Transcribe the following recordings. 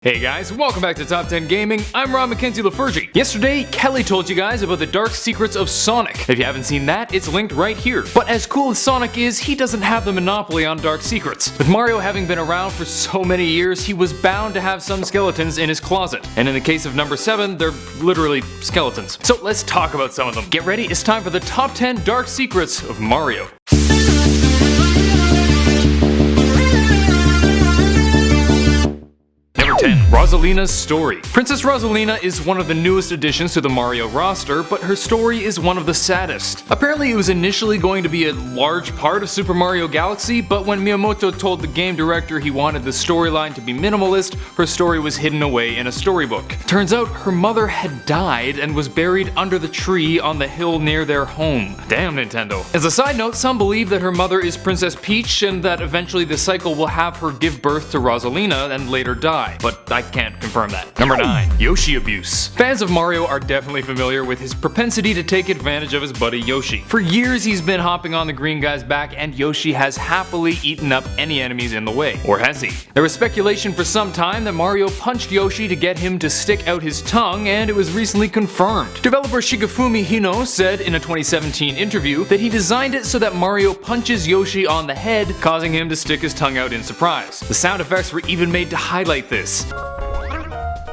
Hey guys, welcome back to Top 10 Gaming. I'm Rob Mackenzie Lafergie. Yesterday, Kelly told you guys about the dark secrets of Sonic. If you haven't seen that, it's linked right here. But as cool as Sonic is, he doesn't have the monopoly on dark secrets. With Mario having been around for so many years, he was bound to have some skeletons in his closet. And in the case of number 7, they're literally skeletons. So let's talk about some of them. Get ready, it's time for the top 10 dark secrets of Mario. Number 10. ROSALINA'S story. Princess Rosalina is one of the newest additions to the Mario roster, but her story is one of the saddest. Apparently it was initially going to be a large part of Super Mario Galaxy, but when Miyamoto told the game director he wanted the storyline to be minimalist, her story was hidden away in a storybook. Turns out her mother had died and was buried under the tree on the hill near their home. Damn Nintendo. As a side note, some believe that her mother is Princess Peach and that eventually the cycle will have her give birth to Rosalina and later die. But I can't confirm that. Number 9. Yoshi abuse. Fans of Mario are definitely familiar with his propensity to take advantage of his buddy Yoshi. For years he's been hopping on the green guy's back and Yoshi has happily eaten up any enemies in the way. Or has he? There was speculation for some time that Mario punched Yoshi to get him to stick out his tongue, and it was recently confirmed. Developer Shigefumi Hino said in a 2017 interview that he designed it so that Mario punches Yoshi on the head, causing him to stick his tongue out in surprise. The sound effects were even made to highlight this.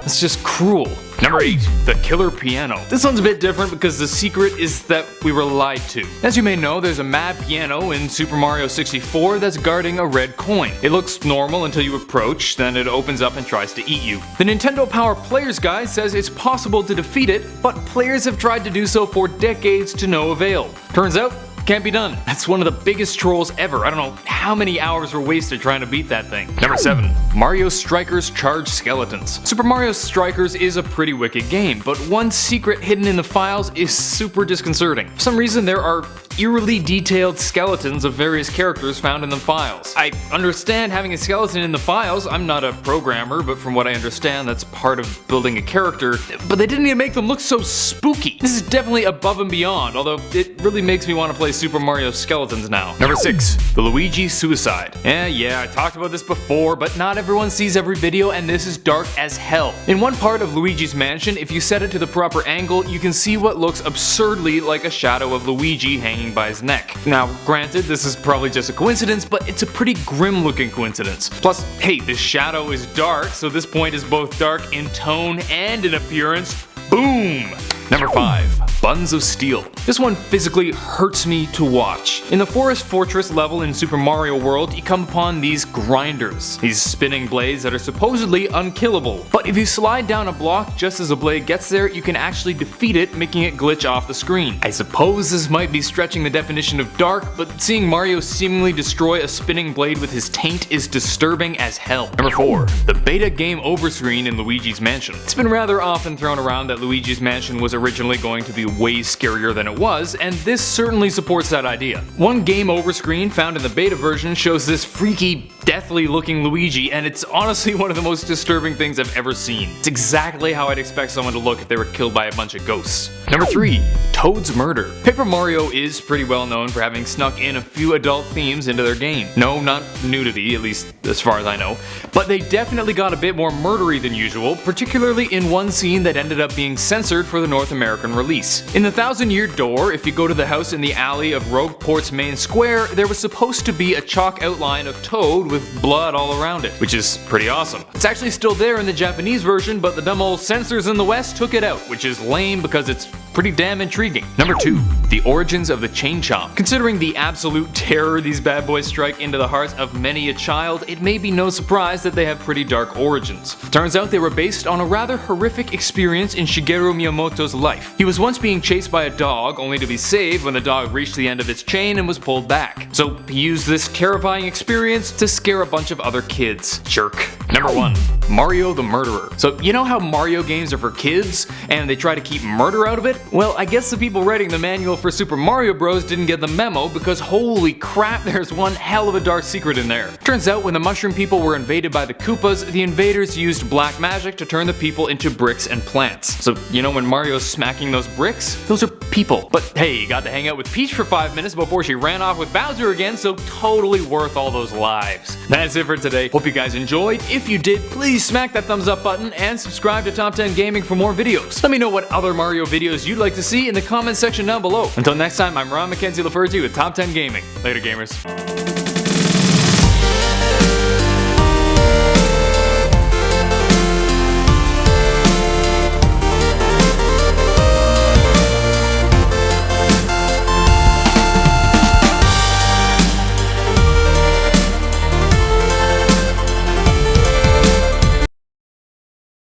It's just cruel. Number 8. The killer piano. This one's a bit different because the secret is that we were lied to. As you may know, there's a mad piano in Super Mario 64 that's guarding a red coin. It looks normal until you approach, then it opens up and tries to eat you. The Nintendo Power Players Guide says it's possible to defeat it, but players have tried to do so for decades to no avail. Turns out, can't be done. That's one of the biggest trolls ever. I don't know how many hours were wasted trying to beat that thing. Number 7. Mario Strikers charge skeletons. Super Mario Strikers is a pretty wicked game, but one secret hidden in the files is super disconcerting. For some reason there are eerily detailed skeletons of various characters found in the files. I understand having a skeleton in the files, I'm not a programmer, but from what I understand that's part of building a character, but they didn't even make them look so spooky. This is definitely above and beyond, although it really makes me want to play Super Mario Skeletons now. Number 6. The Luigi suicide. Yeah, I talked about this before, but not everyone sees every video and this is dark as hell. In one part of Luigi's mansion, if you set it to the proper angle, you can see what looks absurdly like a shadow of Luigi hanging by his neck. Now, granted, this is probably just a coincidence, but it's a pretty grim looking coincidence. Plus, hey, this shadow is dark, so this point is both dark in tone and in appearance. Boom! Number 5. Buns of Steel. This one physically hurts me to watch. In the Forest Fortress level in Super Mario World, you come upon these grinders. These spinning blades that are supposedly unkillable. But if you slide down a block just as a blade gets there, you can actually defeat it, making it glitch off the screen. I suppose this might be stretching the definition of dark, but seeing Mario seemingly destroy a spinning blade with his taint is disturbing as hell. Number 4. The beta game over screen in Luigi's Mansion. It's been rather often thrown around that Luigi's Mansion was originally going to be way scarier than it was, and this certainly supports that idea. One game over screen found in the beta version shows this freaky, deathly looking Luigi, and it's honestly one of the most disturbing things I've ever seen. It's exactly how I'd expect someone to look if they were killed by a bunch of ghosts. Number 3. Toad's murder. Paper Mario is pretty well known for having snuck in a few adult themes into their game. No, not nudity, at least as far as I know, but they definitely got a bit more murdery than usual, particularly in one scene that ended up being censored for the North American release. In the Thousand Year Door, if you go to the house in the alley of Rogueport's main square, there was supposed to be a chalk outline of Toad with blood all around it, which is pretty awesome. It's actually still there in the Japanese version, but the dumb old censors in the West took it out, which is lame because it's pretty damn intriguing. Number 2. The origins of the chain chomp. Considering the absolute terror these bad boys strike into the hearts of many a child, it may be no surprise that they have pretty dark origins. Turns out they were based on a rather horrific experience in Shigeru Miyamoto's life. He was once being chased by a dog, only to be saved when the dog reached the end of its chain and was pulled back. So he used this terrifying experience to scare a bunch of other kids. Jerk. Number 1. Mario the Murderer. So you know how Mario games are for kids, and they try to keep murder out of it? Well, I guess the people writing the manual for Super Mario Bros. Didn't get the memo because holy crap, there's one hell of a dark secret in there. Turns out when the Mushroom People were invaded by the Koopas, the invaders used black magic to turn the people into bricks and plants. So you know when Mario's smacking those bricks? Those are people. But hey, you got to hang out with Peach for 5 minutes before she ran off with Bowser again, so totally worth all those lives. That's it for today. Hope you guys enjoyed. If you did, please smack that thumbs up button and subscribe to Top 10 Gaming for more videos. Let me know what other Mario videos you'd like to see in the comments section down below. Until next time, I'm Ron Mackenzie Laferty with Top 10 Gaming. Later, gamers.